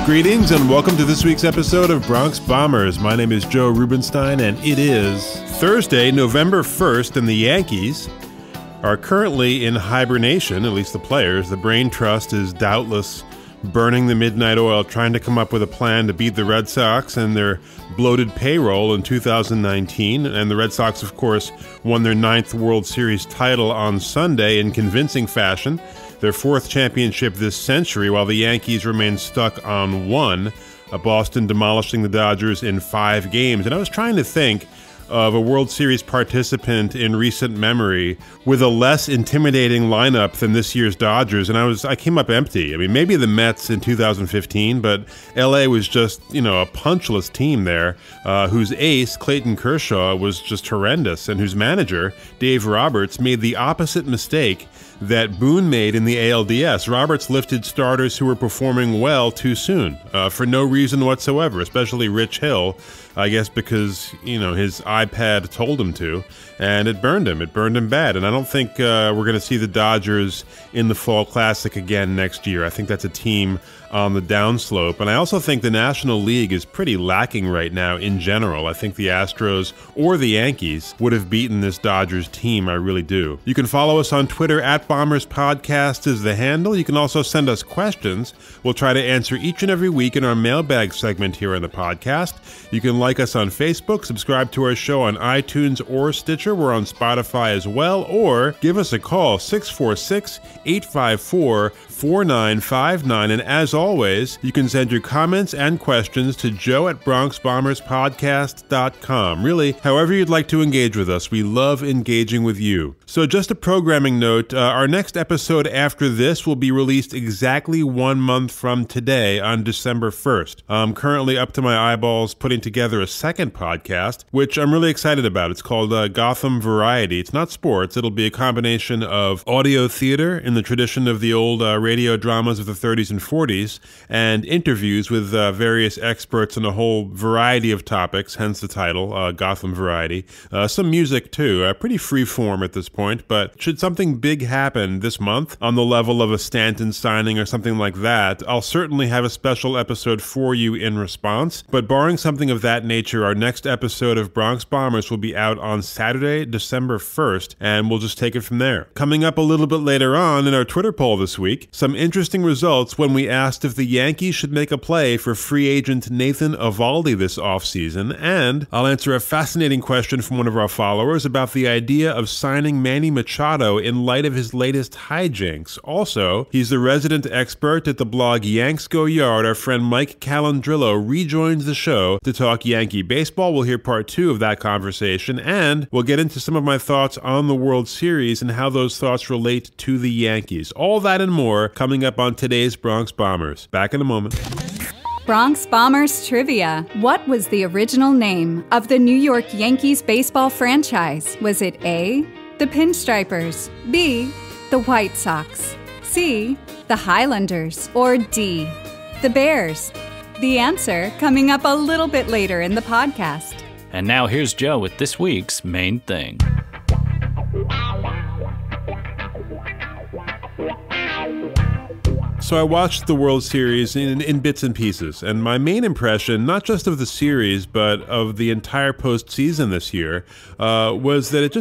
Greetings and welcome to this week's episode of Bronx Bombers. My name is Joe Rubenstein and it is Thursday, November 1st, and the Yankees are currently in hibernation, at least the players. The brain trust is doubtless burning the midnight oil, trying to come up with a plan to beat the Red Sox and their bloated payroll in 2019. And the Red Sox, of course, won their 9th World Series title on Sunday in convincing fashion, their 4th championship this century, while the Yankees remain stuck on one, Boston demolishing the Dodgers in 5 games. And I was trying to think of a World Series participant in recent memory with a less intimidating lineup than this year's Dodgers, and I came up empty. I mean, maybe the Mets in 2015, but LA was just, a punchless team there, whose ace, Clayton Kershaw, was just horrendous, and whose manager, Dave Roberts, made the opposite mistake that Boone made in the ALDS. Roberts lifted starters who were performing well too soon, for no reason whatsoever, especially Rich Hill, I guess because, his iPad told him to, and it burned him. It burned him bad, and I don't think we're going to see the Dodgers in the Fall Classic again next year. I think that's a team on the downslope, and I also think the National League is pretty lacking right now in general. I think the Astros or the Yankees would have beaten this Dodgers team, I really do. You can follow us on Twitter, @BombersPodcast is the handle. You can also send us questions. We'll try to answer each and every week in our Mailbag segment here on the podcast. You can like us on Facebook, subscribe to our show on iTunes or Stitcher. We're on Spotify as well, or give us a call, 646-854-4959. And as always, you can send your comments and questions to joe@bronxbomberspodcast.com. Really, however you'd like to engage with us. We love engaging with you. So just a programming note, our next episode after this will be released exactly 1 month from today on December 1st. I'm currently up to my eyeballs putting together a second podcast, which I'm really excited about. It's called Gotham Variety. It's not sports. It'll be a combination of audio theater in the tradition of the old radio dramas of the 30s and 40s, and interviews with various experts on a whole variety of topics, hence the title, Gotham Variety. Some music, too. Pretty free form at this point, but should something big happen this month on the level of a Stanton signing or something like that, I'll certainly have a special episode for you in response. But barring something of that nature, our next episode of Bronx Bombers will be out on Saturday, December 1st, and we'll just take it from there. Coming up a little bit later on in our Twitter poll this week, some interesting results when we asked if the Yankees should make a play for free agent Nathan Eovaldi this offseason, and I'll answer a fascinating question from one of our followers about the idea of signing Manny Machado in light of his latest hijinks. Also, he's the resident expert at the blog Yanks Go Yard. Our friend Mike Calendrillo rejoins the show to talk Yankee baseball. We'll hear part 2 of that conversation, and we'll get into some of my thoughts on the World Series and how those thoughts relate to the Yankees. All that and more coming up on today's Bronx Bombers. Back in a moment. Bronx Bombers Trivia. What was the original name of the New York Yankees baseball franchise? Was it A, the Pinstripers, B, the White Sox, C, the Highlanders, or D, the Bears? The answer coming up a little bit later in the podcast. And now here's Joe with this week's main thing. So I watched the World Series in bits and pieces, and my main impression, not just of the series, but of the entire postseason this year, was that it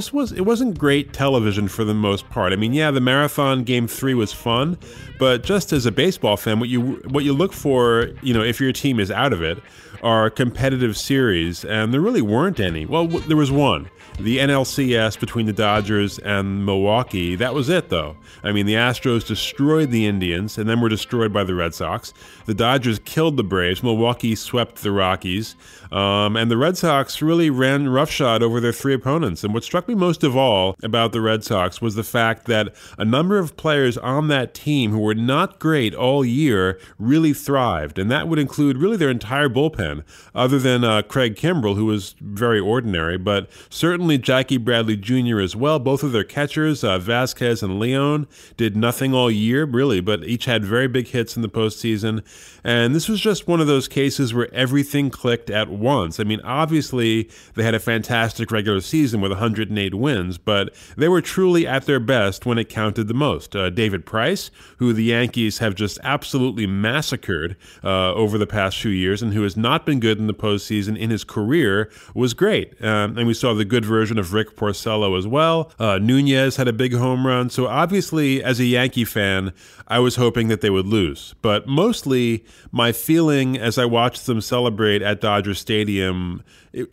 wasn't great television for the most part. I mean, yeah, the marathon Game 3 was fun, but just as a baseball fan, what you look for, if your team is out of it, are competitive series, and there really weren't any. Well, there was one. The NLCS between the Dodgers and Milwaukee, that was it, though. I mean, the Astros destroyed the Indians and then were destroyed by the Red Sox. The Dodgers killed the Braves. Milwaukee swept the Rockies. And the Red Sox really ran roughshod over their 3 opponents. And what struck me most of all about the Red Sox was the fact that a number of players on that team who were not great all year really thrived. And that would include really their entire bullpen, other than Craig Kimbrell, who was very ordinary, but certainly certainly Jackie Bradley Jr. as well. Both of their catchers, Vasquez and Leon, did nothing all year, really, but each had very big hits in the postseason. And this was just one of those cases where everything clicked at once. I mean, obviously, they had a fantastic regular season with 108 wins, but they were truly at their best when it counted the most. David Price, who the Yankees have just absolutely massacred over the past few years and who has not been good in the postseason in his career, was great. And we saw the good version of Rick Porcello as well. Nunez had a big home run. So obviously, as a Yankee fan, I was hoping that they would lose. But mostly, my feeling as I watched them celebrate at Dodger Stadium,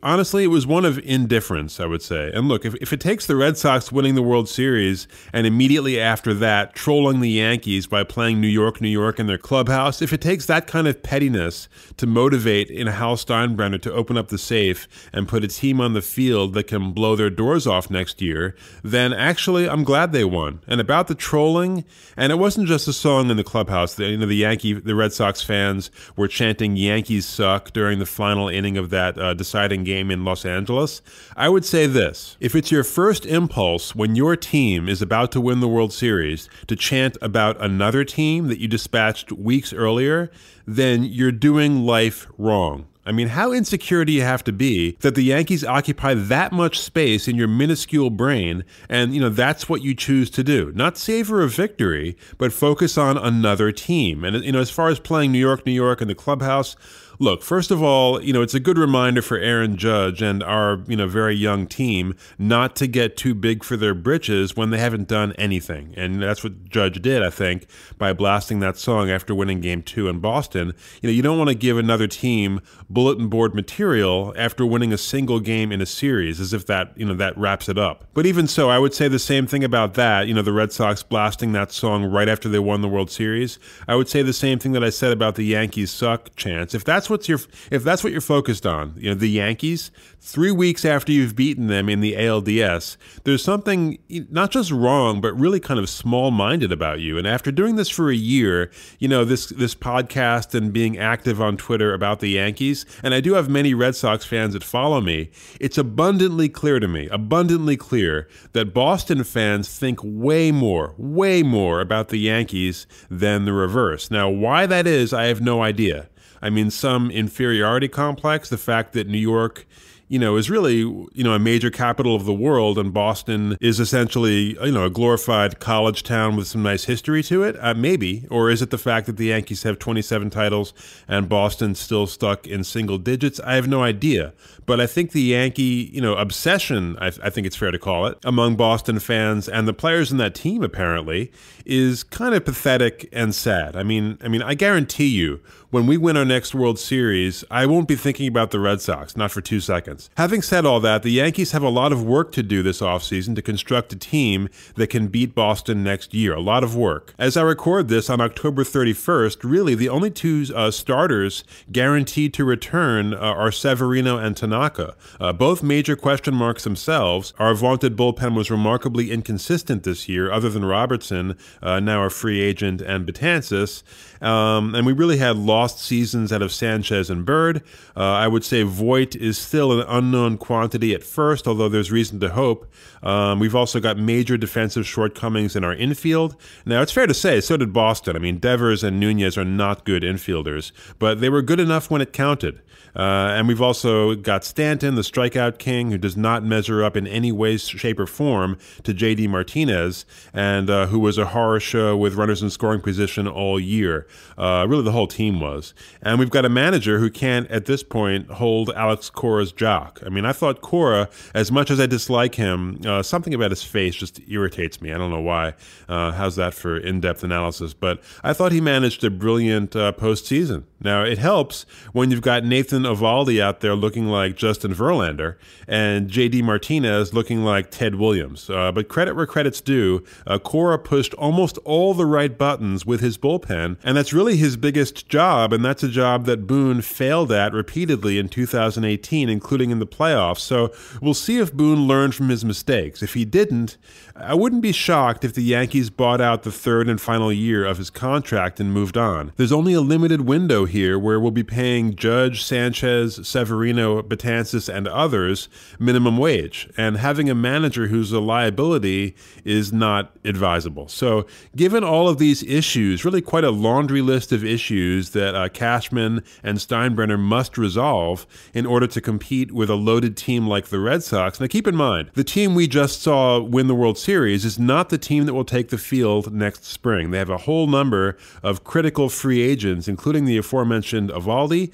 honestly, it was one of indifference, I would say. And look, if it takes the Red Sox winning the World Series and immediately after that trolling the Yankees by playing New York, New York in their clubhouse, if it takes that kind of pettiness to motivate Hal Steinbrenner to open up the safe and put a team on the field that can blow their doors off next year, then actually I'm glad they won. And about the trolling, and it wasn't just a song in the clubhouse. The Red Sox fans were chanting "Yankees suck" during the final inning of that deciding game in Los Angeles. I would say this: if it's your first impulse when your team is about to win the World Series to chant about another team that you dispatched weeks earlier, then you're doing life wrong. I mean, how insecure do you have to be that the Yankees occupy that much space in your minuscule brain and, that's what you choose to do? Not savor a victory, but focus on another team. And, as far as playing New York, New York in the clubhouse, look, first of all, it's a good reminder for Aaron Judge and our, very young team not to get too big for their britches when they haven't done anything. And that's what Judge did, I think, by blasting that song after winning Game 2 in Boston. You don't want to give another team bulletin board material after winning a single game in a series, as if that, that wraps it up. But even so, I would say the same thing about that, the Red Sox blasting that song right after they won the World Series. I would say the same thing that I said about the Yankees suck chants. If that's what you're focused on, the Yankees, 3 weeks after you've beaten them in the ALDS, there's something not just wrong, but really kind of small-minded about you. And after doing this for a year, this podcast and being active on Twitter about the Yankees, and I do have many Red Sox fans that follow me, it's abundantly clear to me, that Boston fans think way more about the Yankees than the reverse. Now, why that is, I have no idea. I mean, some inferiority complex, the fact that New York, is really, a major capital of the world, and Boston is essentially, a glorified college town with some nice history to it, maybe. Or is it the fact that the Yankees have 27 titles and Boston's still stuck in single digits? I have no idea. But I think the Yankee, obsession, I think it's fair to call it, among Boston fans and the players in that team, apparently, is kind of pathetic and sad. I mean, I guarantee you, when we win our next World Series, I won't be thinking about the Red Sox, not for 2 seconds. Having said all that, the Yankees have a lot of work to do this offseason to construct a team that can beat Boston next year. A lot of work. As I record this on October 31st, really the only two starters guaranteed to return are Severino and Tanaka. Both major question marks themselves. Our vaunted bullpen was remarkably inconsistent this year, other than Robertson, now a free agent, and Betances. And we really had lost seasons out of Sanchez and Bird. I would say Voit is still an unknown quantity at first, although there's reason to hope. We've also got major defensive shortcomings in our infield. Now, it's fair to say, so did Boston. I mean, Devers and Nunez are not good infielders, but they were good enough when it counted. And we've also got Stanton, the strikeout king, who does not measure up in any way, shape, or form to J.D. Martinez, and who was a horror show with runners in scoring position all year. Really, the whole team was. And we've got a manager who can't, at this point, hold Alex Cora's jock. I mean, I thought Cora, as much as I dislike him, something about his face just irritates me. I don't know why. How's that for in-depth analysis? But I thought he managed a brilliant postseason. Now, it helps when you've got Nathan Eovaldi out there looking like Justin Verlander and J.D. Martinez looking like Ted Williams. But credit where credit's due, Cora pushed almost all the right buttons with his bullpen, and that's really his biggest job, and that's a job that Boone failed at repeatedly in 2018, including in the playoffs. So we'll see if Boone learned from his mistakes. If he didn't, I wouldn't be shocked if the Yankees bought out the third and final year of his contract and moved on. There's only a limited window here where we'll be paying Judge, Sanchez, Severino, Betances, and others minimum wage. And having a manager who's a liability is not advisable. So given all of these issues, really quite a laundry list of issues that Cashman and Steinbrenner must resolve in order to compete with a loaded team like the Red Sox. Now keep in mind, the team we just saw win the World Series is not the team that will take the field next spring. They have a whole number of critical free agents, including the aforementioned Eovaldi,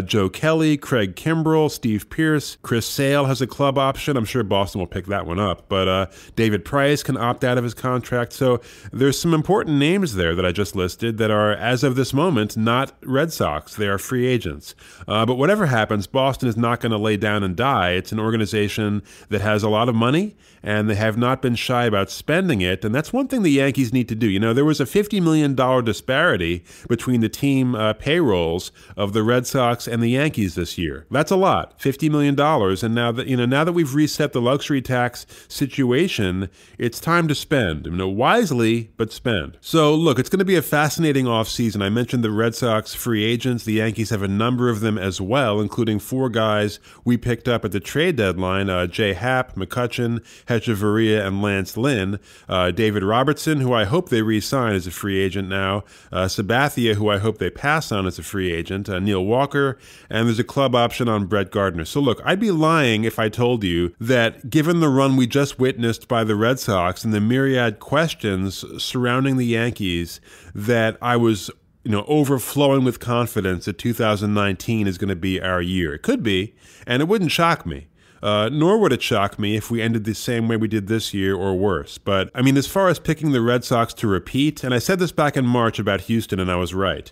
Joe Kelly, Craig Kimbrell, Steve Pearce, Chris Sale has a club option. I'm sure Boston will pick that one up, but David Price can opt out of his contract. So there's some important names there that I just listed that are, as of this moment, not Red Sox. They are free agents. But whatever happens, Boston is not going to lay down and die. It's an organization that has a lot of money, and they have not been shy about spending it. And that's one thing the Yankees need to do. You know, there was a $50 million disparity between the team payrolls of the Red Sox and the Yankees this year. That's a lot, $50 million. And now that we've reset the luxury tax situation, it's time to spend. Wisely, but spend. So look, it's going to be a fascinating offseason. I mentioned the Red Sox free agents. The Yankees have a number of them as well, including 4 guys we picked up at the trade deadline: Jay Happ, McCutchen, Hechavarria, and Lance Lynn. David Robertson, who I hope they re-sign as a free agent now. Sabathia, who I hope they pass on as a free agent. Neil Walker, and there's a club option on Brett Gardner. So look, I'd be lying if I told you that given the run we just witnessed by the Red Sox and the myriad questions surrounding the Yankees, that I was overflowing with confidence that 2019 is going to be our year. It could be, and it wouldn't shock me. Nor would it shock me if we ended the same way we did this year or worse. But, as far as picking the Red Sox to repeat, and I said this back in March about Houston, and I was right.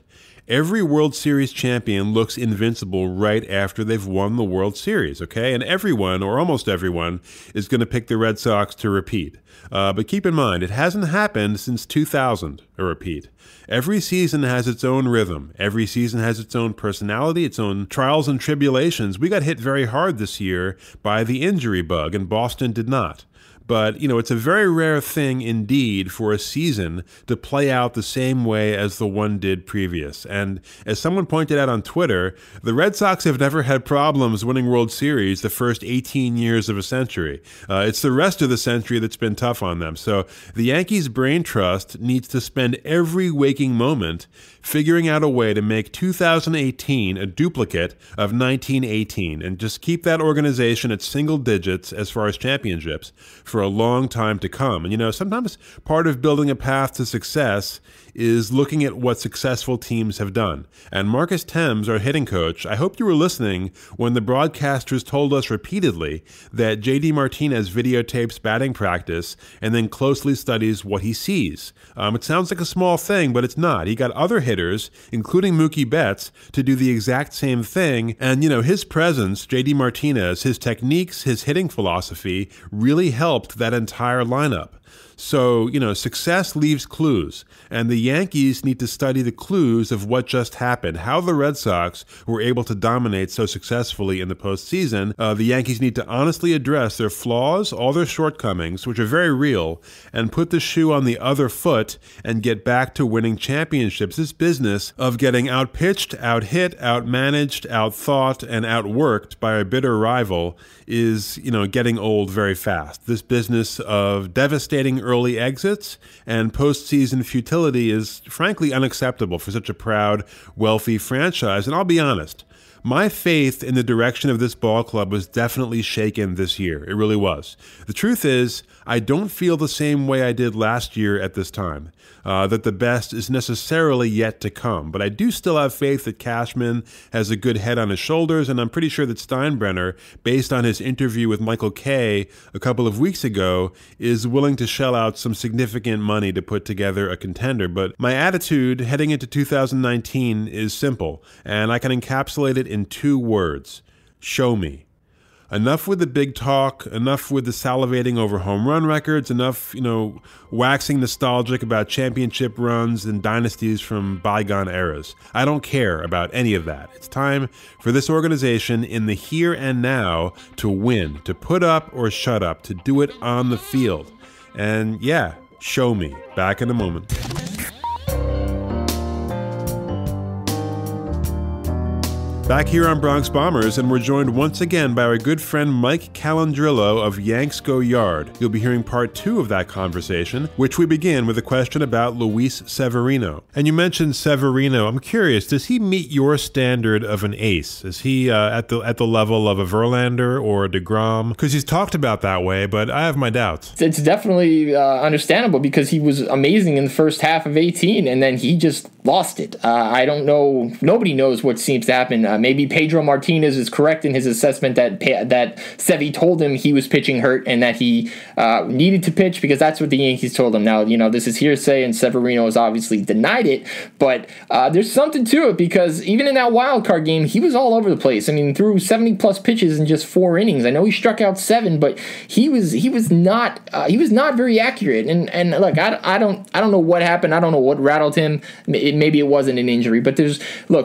Every World Series champion looks invincible right after they've won the World Series, okay? And everyone, or almost everyone, is going to pick the Red Sox to repeat. But keep in mind, it hasn't happened since 2000, a repeat. Every season has its own rhythm. Every season has its own personality, its own trials and tribulations. We got hit very hard this year by the injury bug, and Boston did not. But, it's a very rare thing indeed for a season to play out the same way as the one did previous. And as someone pointed out on Twitter, the Red Sox have never had problems winning World Series the first 18 years of a century. It's the rest of the century that's been tough on them. So the Yankees brain trust needs to spend every waking moment figuring out a way to make 2018 a duplicate of 1918 and just keep that organization at single digits as far as championships for a long time to come. And sometimes part of building a path to success is looking at what successful teams have done. And Marcus Thames, our hitting coach, I hope you were listening when the broadcasters told us repeatedly that JD Martinez videotapes batting practice and then closely studies what he sees. It sounds like a small thing, but it's not. He got other hitters, including Mookie Betts, to do the exact same thing. And, his presence, JD Martinez, his techniques, his hitting philosophy really helped that entire lineup. So, success leaves clues, and the Yankees need to study the clues of what just happened, how the Red Sox were able to dominate so successfully in the postseason. The Yankees need to honestly address their flaws, all their shortcomings, which are very real, and put the shoe on the other foot and get back to winning championships. This business of getting outpitched, outhit, outmanaged, outthought, and outworked by a bitter rival is, getting old very fast. This business of devastating early exits and postseason futility is frankly unacceptable for such a proud, wealthy franchise. And I'll be honest, my faith in the direction of this ball club was definitely shaken this year. It really was. The truth is, I don't feel the same way I did last year at this time, that the best is necessarily yet to come. But I do still have faith that Cashman has a good head on his shoulders, and I'm pretty sure that Steinbrenner, based on his interview with Michael Kay a couple of weeks ago, is willing to shell out some significant money to put together a contender. But my attitude heading into 2019 is simple, and I can encapsulate it in 2 words: show me. Enough with the big talk, enough with the salivating over home run records, enough, waxing nostalgic about championship runs and dynasties from bygone eras. I don't care about any of that. It's time for this organization in the here and now to win, to put up or shut up, to do it on the field. And yeah, show me. Back in a moment. Back here on Bronx Bombers, and we're joined once again by our good friend Mike Calendrillo of Yanks Go Yard. You'll be hearing part 2 of that conversation, which we begin with a question about Luis Severino. And you mentioned Severino. I'm curious, does he meet your standard of an ace? Is he at the level of a Verlander or a DeGrom? Because he's talked about that way, but I have my doubts. It's definitely understandable because he was amazing in the first half of 18, and then he just lost it. I don't know. Nobody knows what seems to happen. Maybe Pedro Martinez is correct in his assessment that Sevy told him he was pitching hurt and that he needed to pitch, because that's what the Yankees told him. Now, this is hearsay, and Severino has obviously denied it, but there's something to it, because even in that wild card game, he was all over the place. I mean, threw 70+ pitches in just 4 innings. I know he struck out 7, but he was not very accurate. And look, I don't know what happened. I don't know what rattled him. Maybe it wasn't an injury, but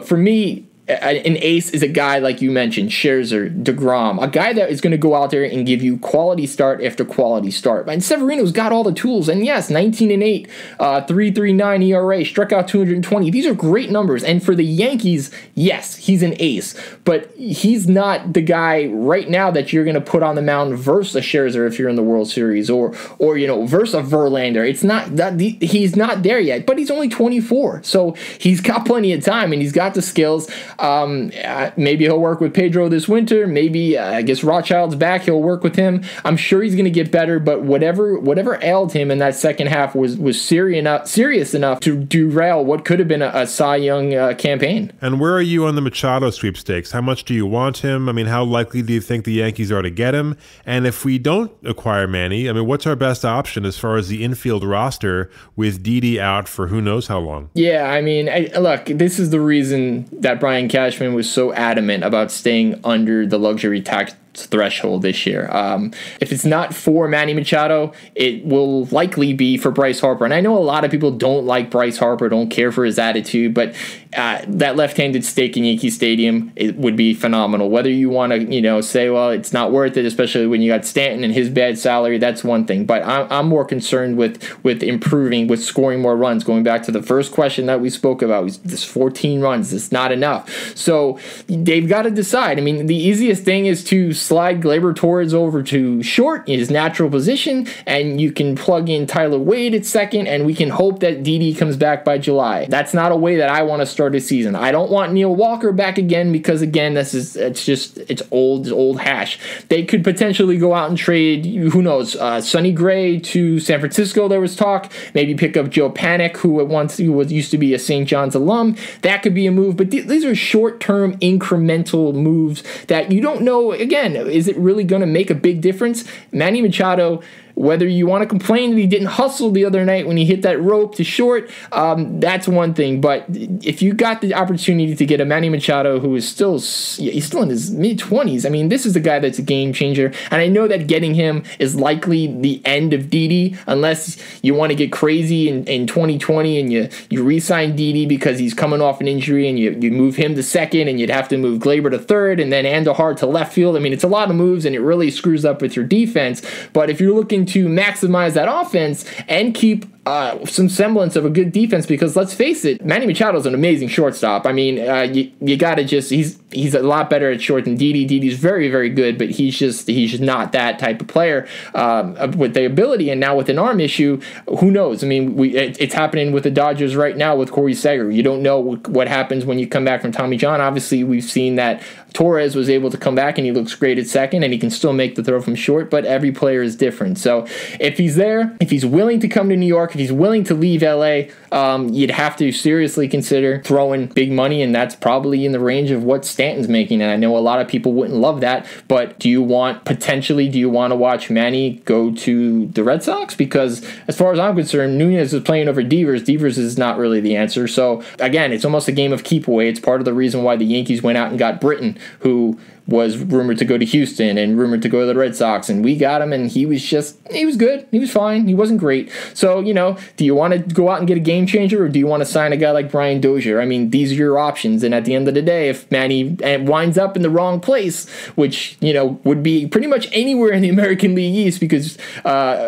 for me, an ace is a guy like you mentioned, Scherzer, DeGrom, a guy that is going to go out there and give you quality start after quality start. And Severino's got all the tools. And yes, 19-8, 3.39 ERA, struck out 220. These are great numbers. And for the Yankees, yes, he's an ace, but he's not the guy right now that you're going to put on the mound versus a Scherzer if you're in the World Series, or versus a Verlander. It's not that he's not there yet, but he's only 24, so he's got plenty of time and he's got the skills. Maybe he'll work with Pedro this winter. Maybe I guess Rothschild's back. He'll work with him. I'm sure he's going to get better. But whatever ailed him in that second half was serious enough to derail what could have been a Cy Young campaign. And where are you on the Machado sweepstakes? How much do you want him? I mean, how likely do you think the Yankees are to get him? And if we don't acquire Manny, I mean, what's our best option as far as the infield roster with Didi out for who knows how long? Yeah, I mean, look, this is the reason that Brian Cashman was so adamant about staying under the luxury tax threshold this year. If it's not for Manny Machado, it will likely be for Bryce Harper. And I know a lot of people don't like Bryce Harper, don't care for his attitude, but that left-handed stake in Yankee Stadium, it would be phenomenal. Whether you want to, say, well, it's not worth it, especially when you got Stanton and his bad salary, that's one thing. But I'm more concerned with improving, with scoring more runs. Going back to the first question that we spoke about, this 14 runs, it's not enough. So they've got to decide. I mean, the easiest thing is to slide Gleyber Torres over to short in his natural position, and you can plug in Tyler Wade at second, and we can hope that Didi comes back by July. That's not a way that I want to start a season. I don't want Neil Walker back again, because again, it's old hash. They could potentially go out and trade, who knows, Sonny Gray to San Francisco. There was talk. Maybe pick up Joe Panik, who used to be a St. John's alum. That could be a move, but these are short-term incremental moves that you don't know. Again, is it really going to make a big difference? Manny Machado, whether you want to complain that he didn't hustle the other night when he hit that rope to short, that's one thing. But if you got the opportunity to get a Manny Machado who is still in his mid-20s, I mean, this is a guy that's a game changer. And I know that getting him is likely the end of Didi, unless you want to get crazy in 2020 and you re-sign Didi because he's coming off an injury, and you move him to second, and you'd have to move Gleyber to third, and then Andujar to left field. I mean, it's a lot of moves, and it really screws up with your defense. But if you're looking to maximize that offense and keep some semblance of a good defense, because let's face it, Manny Machado's an amazing shortstop. I mean, you gotta he's a lot better at short than Didi. Didi's very, very good, but he's just not that type of player with the ability. And now with an arm issue, who knows? I mean, it's happening with the Dodgers right now with Corey Seager. You don't know what happens when you come back from Tommy John. Obviously, we've seen that Torres was able to come back and he looks great at second, and he can still make the throw from short, but every player is different. So if he's there, if he's willing to come to New York, if he's willing to leave LA, you'd have to seriously consider throwing big money, and that's probably in the range of what Stanton's making. And I know a lot of people wouldn't love that, but do you want to watch Manny go to the Red Sox? Because as far as I'm concerned, Nunez is playing over Devers. Devers is not really the answer. So again, it's almost a game of keep away. It's part of the reason why the Yankees went out and got Britton, who was rumored to go to Houston and rumored to go to the Red Sox, and we got him, and he was good. He was fine. He wasn't great. So, do you want to go out and get a game changer, or do you want to sign a guy like Brian Dozier? I mean, these are your options. And at the end of the day, if Manny winds up in the wrong place, which, would be pretty much anywhere in the American League East because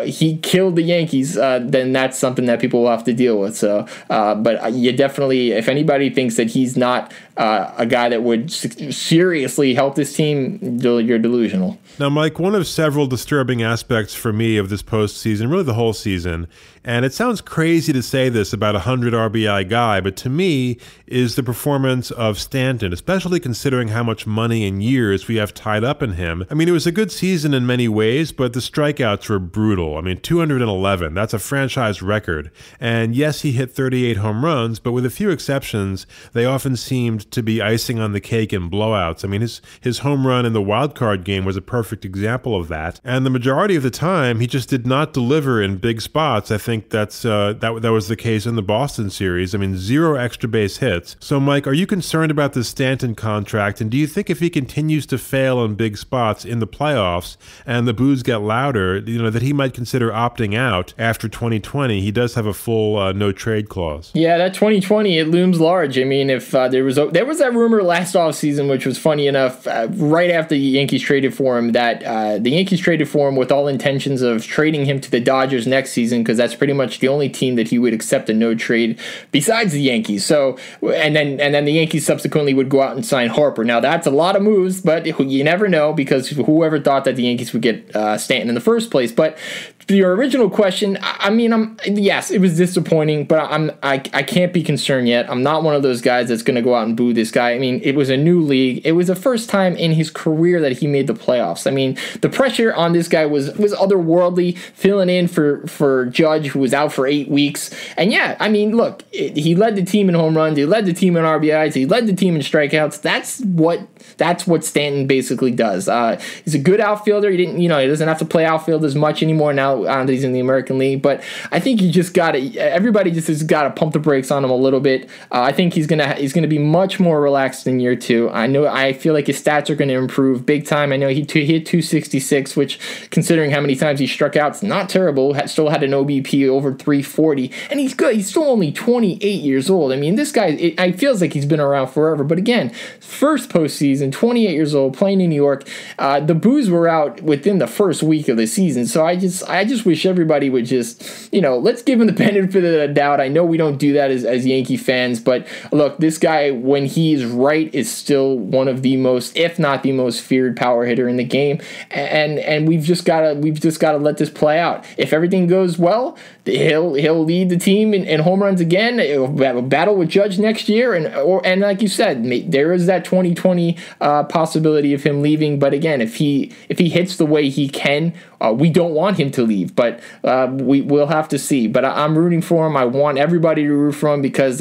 he killed the Yankees, then that's something that people will have to deal with. So, but you definitely, if anybody thinks that he's not a guy that would seriously help this team, you're delusional. Now, Mike, one of several disturbing aspects for me of this postseason, really the whole season, and it sounds crazy to say this about a 100 RBI guy, but to me is the performance of Stanton, especially considering how much money and years we have tied up in him. I mean, it was a good season in many ways, but the strikeouts were brutal. I mean, 211, that's a franchise record. And yes, he hit 38 home runs, but with a few exceptions, they often seemed to be icing on the cake in blowouts. I mean, his home run in the wild card game was a perfect example of that. And the majority of the time, he just did not deliver in big spots. I think that was the case in the Boston series. I mean, 0 extra base hits. So, Mike, are you concerned about the Stanton contract? And do you think if he continues to fail in big spots in the playoffs and the boos get louder, that he might consider opting out after 2020? He does have a full no trade clause. Yeah, that 2020, it looms large. I mean, if there was that rumor last offseason, which was funny enough, right after the Yankees traded for him, that the Yankees traded for him with all intentions of trading him to the Dodgers next season, because that's pretty much the only team that he would accept a no trade besides the Yankees. So, and then the Yankees subsequently would go out and sign Harper. Now, that's a lot of moves, but you never know, because whoever thought that the Yankees would get Stanton in the first place. But your original question, I mean, yes, it was disappointing, but I can't be concerned yet. I'm not one of those guys that's going to go out and boo this guy. I mean, it was a new league. It was the first time in his career that he made the playoffs. I mean, the pressure on this guy was otherworldly, filling in for Judge, who was out for 8 weeks. And yeah, I mean, look, he led the team in home runs. He led the team in RBIs. He led the team in strikeouts. That's what Stanton basically does. He's a good outfielder. He doesn't have to play outfield as much anymore now that he's in the American League. But I think everybody just has got to pump the brakes on him a little bit. I think he's gonna be much more relaxed in year 2. I feel like his stats are going to improve big time. I know he hit 266, which, considering how many times he struck out, it's not terrible. Still had an OBP over 340, and he's good. He's still only 28 years old. I mean, this guy, it feels like he's been around forever. But again, first postseason, 28 years old, playing in New York. The boos were out within the first week of the season, so I just wish everybody would just, let's give him the benefit of the doubt. I know we don't do that as Yankee fans, but look, this guy, when he's right, is still one of the most, if not the most feared power hitter in the game, and we've just got to let this play out. If everything goes well, he'll lead the team in home runs again. He'll have a battle with Judge next year, and like you said, there is that 2020 possibility of him leaving. But again, if he hits the way he can, we don't want him to leave, but we'll have to see. But I'm rooting for him. I want everybody to root for him because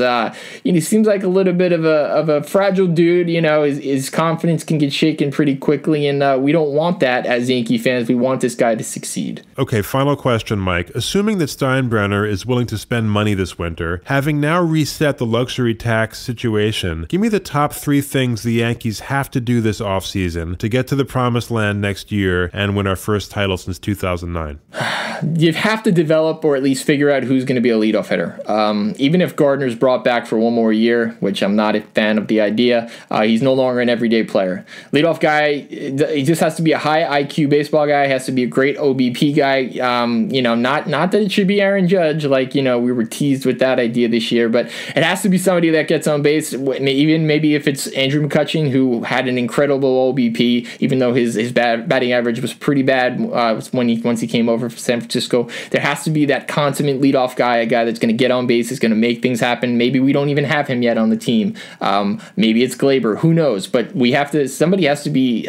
he seems like a little bit of a fragile dude. His confidence can get shaken pretty quickly, and we don't want that as Yankee fans. We want this guy to succeed. Okay, final question, Mike. Assuming that Steinbrenner is willing to spend money this winter, having now reset the luxury tax situation, give me the top 3 things the Yankees have to do this offseason to get to the promised land next year and win our first title since 2009. You have to develop, or at least figure out, who's going to be a leadoff hitter. Even if Gardner's brought back for one more year, which I'm not a fan of the idea, he's no longer an everyday player. Leadoff guy, he just has to be a high IQ baseball guy, has to be a great OBP guy. Not that it should be Aaron Judge, like, we were teased with that idea this year, but it has to be somebody that gets on base. Even maybe if it's Andrew McCutchen, who had an incredible OBP, even though his batting average was pretty bad once he came over from San Francisco. There has to be that consummate leadoff guy, a guy that's going to get on base, is going to make things happen. Maybe we don't even have him yet on the team. Maybe it's Glaber. Who knows? But somebody has to be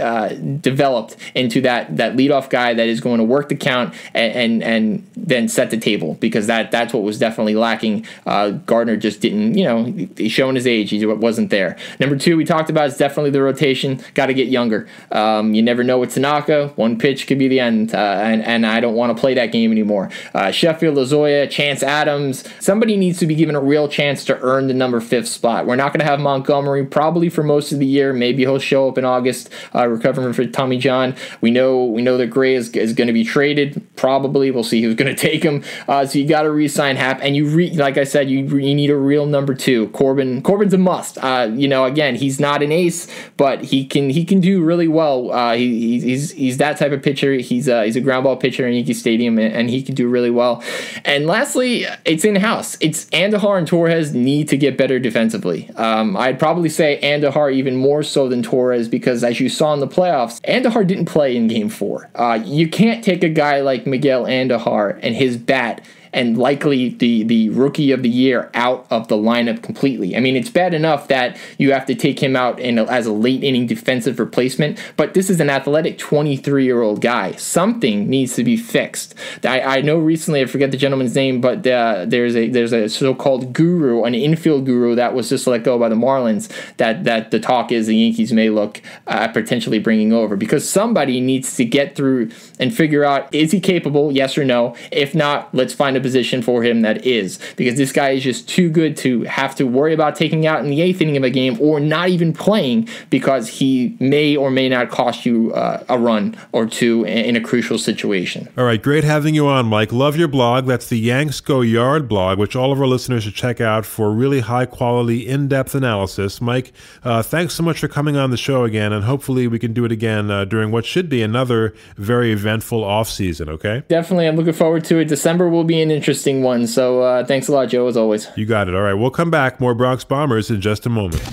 developed into that leadoff guy that is going to work the count and then set the table, because that's what was definitely lacking. Gardner just didn't, he's showing his age. He wasn't there. Number 2, we talked about, is definitely the rotation. Got to get younger. You never know with Tanaka. One pitch could be the end. and I don't want to play that game anymore. Sheffield, Lozoya, Chance Adams. Somebody needs to be given a real chance to earn the number 5th spot. We're not going to have Montgomery probably for most of the year. Maybe he'll show up in August, recovering from Tommy John. We know that Gray is going to be traded. Probably. We'll see who's going to take him. So you got to re-sign Happ. And like I said, you need a real number 2. Corbin's a must. Again, he's not an ace, but he can do really well. He's that type of pitcher. He's a ground ball pitcher in Yankee Stadium, and he can do really well. And lastly, it's in-house. It's Andujar and Torres need to get better defensively. I'd probably say Andujar even more so than Torres, because as you saw in the playoffs, Andujar didn't play in Game 4. You can't take a guy like Miguel Andujar and his bat and likely the rookie of the year out of the lineup completely. I mean, it's bad enough that you have to take him out as a late inning defensive replacement, but this is an athletic 23-year-old guy. Something needs to be fixed. I know recently, I forget the gentleman's name, but there's a so-called guru, an infield guru that was just let go by the Marlins that the talk is the Yankees may look at potentially bringing over, because somebody needs to get through and figure out, is he capable, yes or no? If not, let's find a position for him that is, because this guy is just too good to have to worry about taking out in the 8th inning of a game or not even playing, because he may or may not cost you a run or two in a crucial situation. All right, great having you on, Mike. Love your blog. That's the Yanks Go Yard blog, which all of our listeners should check out for really high-quality, in-depth analysis. Mike, thanks so much for coming on the show again, and hopefully we can do it again during what should be another very eventful offseason, okay? Definitely. I'm looking forward to it. December will be an interesting one. So thanks a lot, Joe, as always. You got it. All right, we'll come back. More Bronx Bombers in just a moment.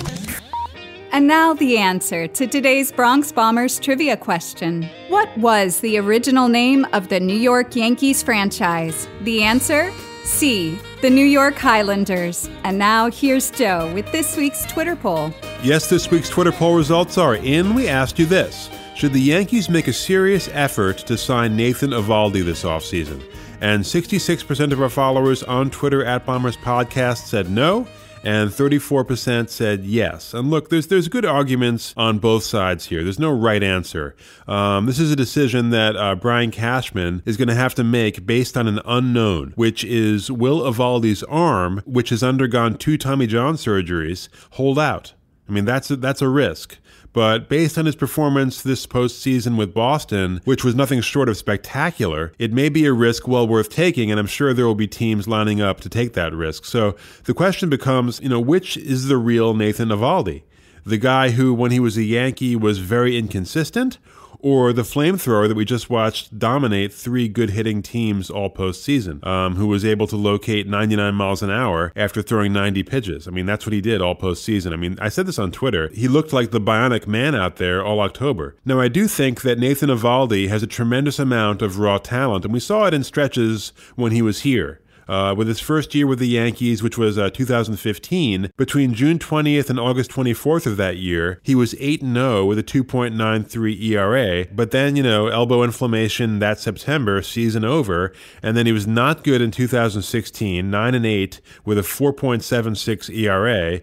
And now the answer to today's Bronx Bombers trivia question. What was the original name of the New York Yankees franchise? The answer? C. The New York Highlanders. And now here's Joe with this week's Twitter poll. Yes, this week's Twitter poll results are in. We asked you this. Should the Yankees make a serious effort to sign Nathan Eovaldi this offseason? And 66% of our followers on Twitter at Bombers Podcast said no, and 34% said yes. And look, there's good arguments on both sides here. There's no right answer. This is a decision that Brian Cashman is going to have to make based on an unknown, which is, will Eovaldi's arm, which has undergone 2 Tommy John surgeries, hold out? I mean, that's a risk. But based on his performance this postseason with Boston, which was nothing short of spectacular, it may be a risk well worth taking, and I'm sure there will be teams lining up to take that risk. So the question becomes, which is the real Nathan Eovaldi? The guy who, when he was a Yankee, was very inconsistent, or the flamethrower that we just watched dominate 3 good-hitting teams all postseason, who was able to locate 99 miles an hour after throwing 90 pitches. I mean, that's what he did all postseason. I mean, I said this on Twitter. He looked like the bionic man out there all October. Now, I do think that Nathan Eovaldi has a tremendous amount of raw talent, and we saw it in stretches when he was here. With his first year with the Yankees, which was 2015, between June 20th and August 24th of that year, he was 8-0 with a 2.93 ERA. But then, elbow inflammation that September, season over, and then he was not good in 2016, 9-8 with a 4.76 ERA.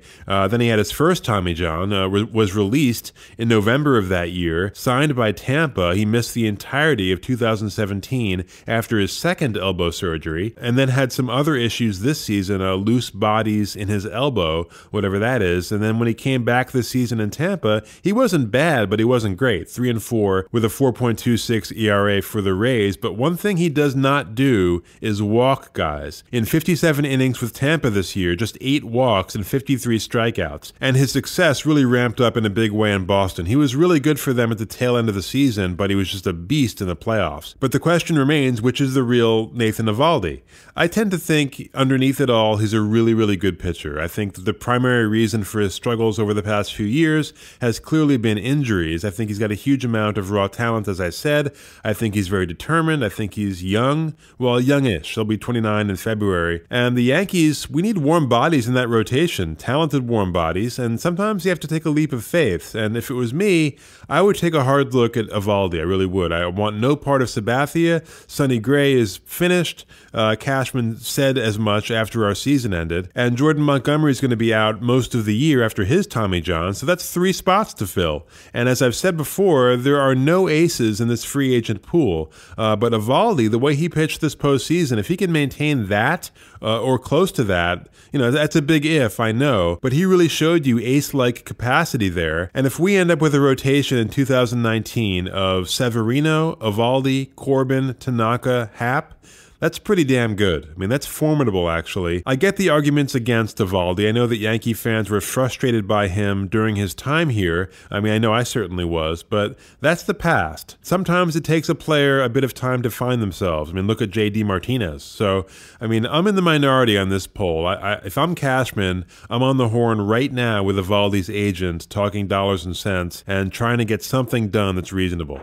Then he had his first Tommy John, was released in November of that year, signed by Tampa. He missed the entirety of 2017 after his second elbow surgery, and then had some other issues this season, loose bodies in his elbow, whatever that is. And then when he came back this season in Tampa, he wasn't bad, but he wasn't great. 3-4 with a 4.26 ERA for the Rays. But one thing he does not do is walk guys. In 57 innings with Tampa this year, just 8 walks and 53 strikeouts. And his success really ramped up in a big way in Boston. He was really good for them at the tail end of the season, but he was just a beast in the playoffs. But the question remains, which is the real Nathan Eovaldi? I tend to think underneath it all, he's a really, really good pitcher. I think that the primary reason for his struggles over the past few years has clearly been injuries. I think he's got a huge amount of raw talent, as I said. I think he's very determined. I think he's young. Well, youngish. He'll be 29 in February. And the Yankees, we need warm bodies in that rotation, talented warm bodies, and sometimes you have to take a leap of faith. And if it was me, I would take a hard look at Eovaldi. I really would. I want no part of Sabathia. Sonny Gray is finished. Cashman and said as much after our season ended. And Jordan Montgomery is going to be out most of the year after his Tommy John, so that's 3 spots to fill. And as I've said before, there are no aces in this free agent pool. But Eovaldi, the way he pitched this postseason, if he can maintain that or close to that, that's a big if, I know. But he really showed you ace-like capacity there. And if we end up with a rotation in 2019 of Severino, Eovaldi, Corbin, Tanaka, Happ, that's pretty damn good. I mean, that's formidable, actually. I get the arguments against Eovaldi. I know that Yankee fans were frustrated by him during his time here. I mean, I know I certainly was, but that's the past. Sometimes it takes a player a bit of time to find themselves. I mean, look at J.D. Martinez. So, I mean, I'm in the minority on this poll. If I'm Cashman, I'm on the horn right now with Eovaldi's agent, talking dollars and cents, and trying to get something done that's reasonable.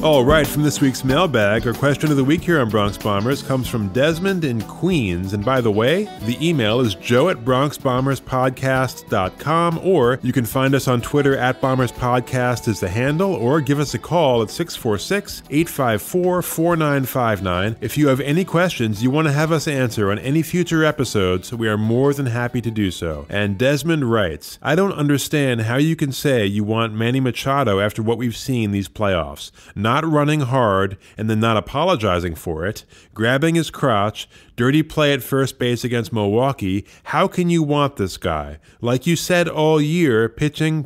All right, from this week's mailbag, our question of the week here on Bronx Bombers comes from Desmond in Queens. And by the way, the email is joe@bronxbomberspodcast.com, or you can find us on Twitter @BombersPodcast is the handle, or give us a call at 646-854-4959. If you have any questions you want to have us answer on any future episodes, we are more than happy to do so. And Desmond writes, I don't understand how you can say you want Manny Machado after what we've seen these playoffs. Not running hard and then not apologizing for it, grabbing his crotch, dirty play at first base against Milwaukee. How can you want this guy? Like you said all year, pitching,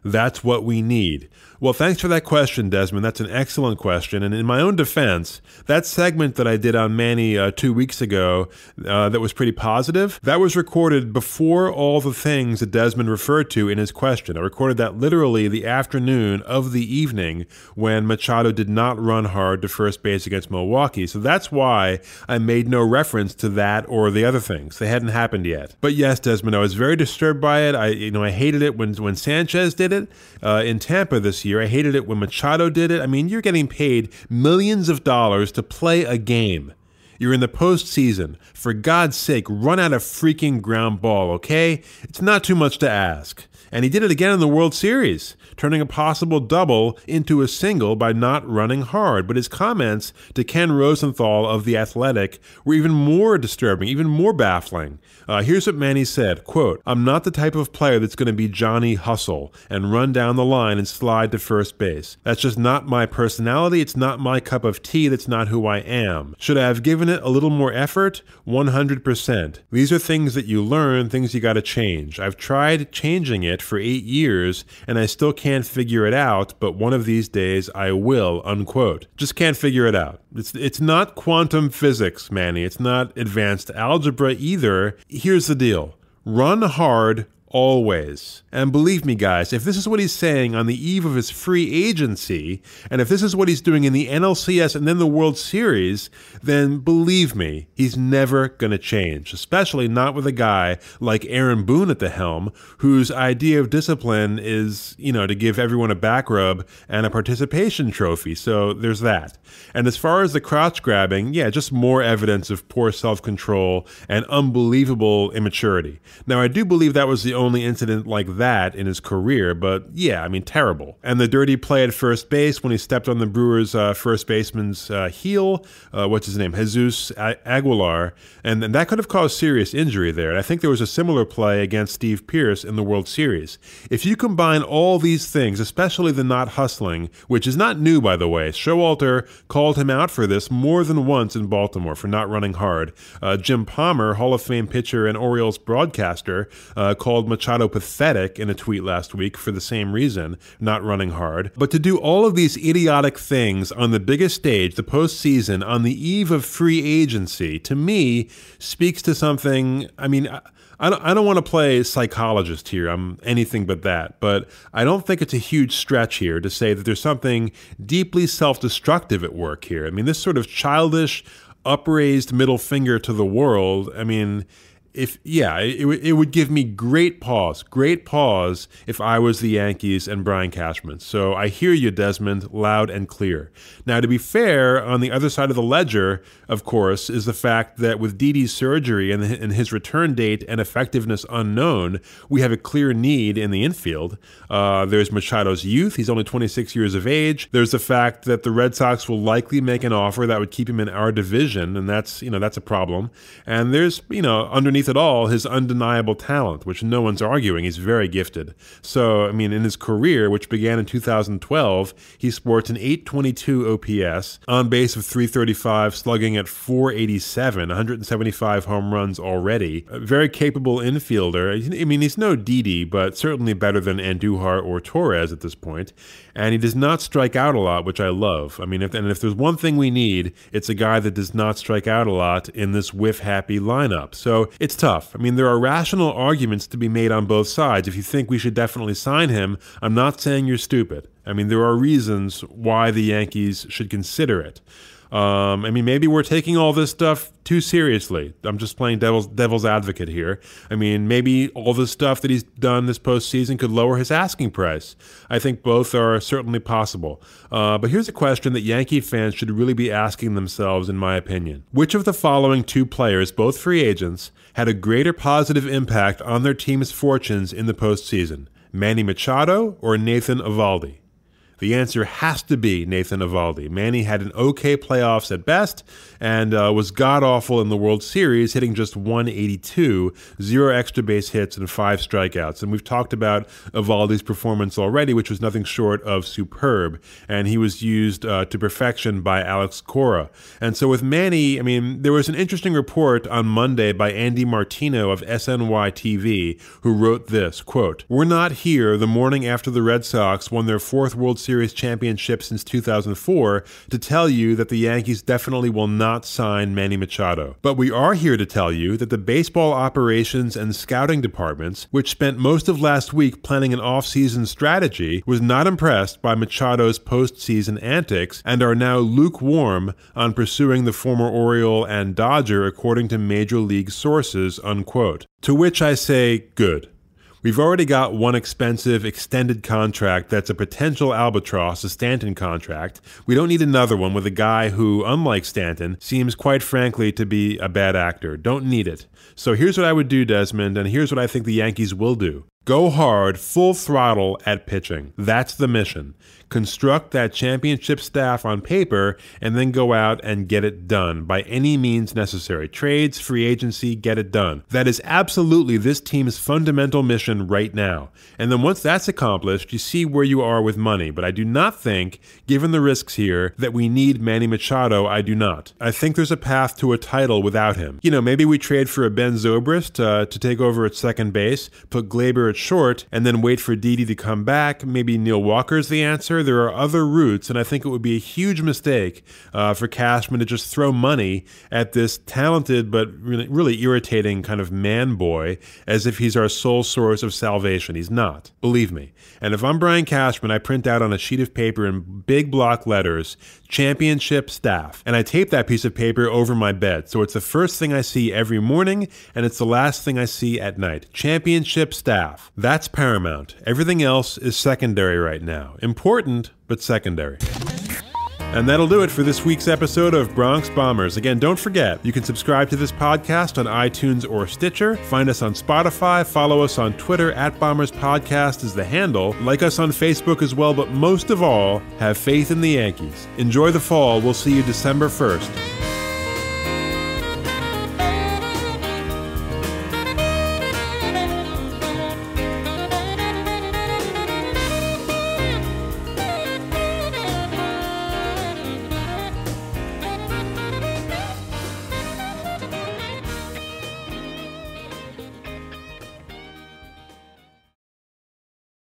that's what we need. Well, thanks for that question, Desmond. That's an excellent question. And in my own defense, that segment that I did on Manny 2 weeks ago that was pretty positive, that was recorded before all the things that Desmond referred to in his question. I recorded that literally the afternoon of the evening when Machado did not run hard to first base against Milwaukee. So that's why I made no reference to that or the other things. They hadn't happened yet. But yes, Desmond, I was very disturbed by it. I hated it when Sanchez did it in Tampa this year. I hated it when Machado did it. I mean, you're getting paid millions of dollars to play a game. You're in the postseason. For God's sake, run out a freaking ground ball, okay? It's not too much to ask. And he did it again in the World Series, turning a possible double into a single by not running hard. But his comments to Ken Rosenthal of The Athletic were even more disturbing, even more baffling. Here's what Manny said, quote, I'm not the type of player that's going to be Johnny Hustle and run down the line and slide to first base. That's just not my personality. It's not my cup of tea. That's not who I am. Should I have given it a little more effort? 100%. These are things that you learn, things you got to change. I've tried changing it for 8 years, and I still can't figure it out, but one of these days I will, unquote. Just can't figure it out. It's not quantum physics, Manny. It's not advanced algebra either. Here's the deal. Run hard always. And believe me, guys, if this is what he's saying on the eve of his free agency, and if this is what he's doing in the NLCS and then the World Series, then believe me, he's never going to change, especially not with a guy like Aaron Boone at the helm, whose idea of discipline is, to give everyone a back rub and a participation trophy. So there's that. And as far as the crotch grabbing, yeah, just more evidence of poor self-control and unbelievable immaturity. Now, I do believe that was the only incident like that in his career, but yeah, I mean, terrible. And the dirty play at first base when he stepped on the Brewers' first baseman's heel, what's his name, Jesus Aguilar, and that could have caused serious injury there. And I think there was a similar play against Steve Pearce in the World Series. If you combine all these things, especially the not hustling, which is not new, by the way, Showalter called him out for this more than once in Baltimore for not running hard. Jim Palmer, Hall of Fame pitcher and Orioles broadcaster, called Machado pathetic in a tweet last week for the same reason, not running hard. But to do all of these idiotic things on the biggest stage, the postseason, on the eve of free agency, to me, speaks to something. I mean, I don't want to play psychologist here. I'm anything but that. But I don't think it's a huge stretch here to say that there's something deeply self-destructive at work here. I mean, this sort of childish, upraised middle finger to the world, I mean, it would give me great pause if I was the Yankees and Brian Cashman. So I hear you, Desmond, loud and clear. Now, to be fair, on the other side of the ledger, of course, is the fact that with Didi's surgery and his return date and effectiveness unknown, we have a clear need in the infield. There's Machado's youth. He's only 26 years of age. There's the fact that the Red Sox will likely make an offer that would keep him in our division, and that's a problem. And there's, underneath it all, his undeniable talent, which no one's arguing. He's very gifted. So, in his career, which began in 2012, he sports an .822 OPS, on base of .335, slugging at .487, 175 home runs already. A very capable infielder. He's no Didi, but certainly better than Andujar or Torres at this point. And he does not strike out a lot, which I love. If there's one thing we need, it's a guy that does not strike out a lot in this whiff-happy lineup. So it's tough. There are rational arguments to be made on both sides. If you think we should definitely sign him, I'm not saying you're stupid. There are reasons why the Yankees should consider it. Maybe we're taking all this stuff too seriously. I'm just playing devil's advocate here. Maybe all the stuff that he's done this postseason could lower his asking price. I think both are certainly possible. But here's a question that Yankee fans should really be asking themselves, in my opinion. Which of the following two players, both free agents, had a greater positive impact on their team's fortunes in the postseason? Manny Machado or Nathan Eovaldi? The answer has to be Nathan Eovaldi. Manny had an okay playoffs at best and was god-awful in the World Series, hitting just .182, 0 extra base hits, and 5 strikeouts. And we've talked about Eovaldi's performance already, which was nothing short of superb. And he was used to perfection by Alex Cora. And so with Manny, there was an interesting report on Monday by Andy Martino of SNY TV, who wrote this, quote, "We're not here the morning after the Red Sox won their 4th World Series championship since 2004 to tell you that the Yankees definitely will not sign Manny Machado. But we are here to tell you that the baseball operations and scouting departments, which spent most of last week planning an offseason strategy, was not impressed by Machado's postseason antics and are now lukewarm on pursuing the former Oriole and Dodger, according to major league sources," unquote. To which I say, good. We've already got one expensive, extended contract that's a potential albatross, a Stanton contract. We don't need another one with a guy who, unlike Stanton, seems quite frankly to be a bad actor. Don't need it. So here's what I would do, Desmond, and here's what I think the Yankees will do. Go hard, full throttle at pitching. That's the mission. Construct that championship staff on paper and then go out and get it done by any means necessary. Trades, free agency, get it done. That is absolutely this team's fundamental mission right now. And then once that's accomplished, you see where you are with money. But I do not think, given the risks here, that we need Manny Machado. I do not. I think there's a path to a title without him. Maybe we trade for a Ben Zobrist to take over at second base, put Glaber at short, and then wait for Didi to come back. Maybe Neil Walker's the answer. There are other routes, and I think it would be a huge mistake for Cashman to just throw money at this talented but really irritating kind of man boy as if he's our sole source of salvation. He's not, believe me. And if I'm Brian Cashman, I print out on a sheet of paper in big block letters, championship staff, and I tape that piece of paper over my bed. So it's the first thing I see every morning, and it's the last thing I see at night. Championship staff. That's paramount. Everything else is secondary right now. Important, but secondary. And that'll do it for this week's episode of Bronx Bombers. Again, don't forget, you can subscribe to this podcast on iTunes or Stitcher, find us on Spotify, follow us on Twitter, @BombersPodcast is the handle, like us on Facebook as well, but most of all, have faith in the Yankees. Enjoy the fall. We'll see you December 1st.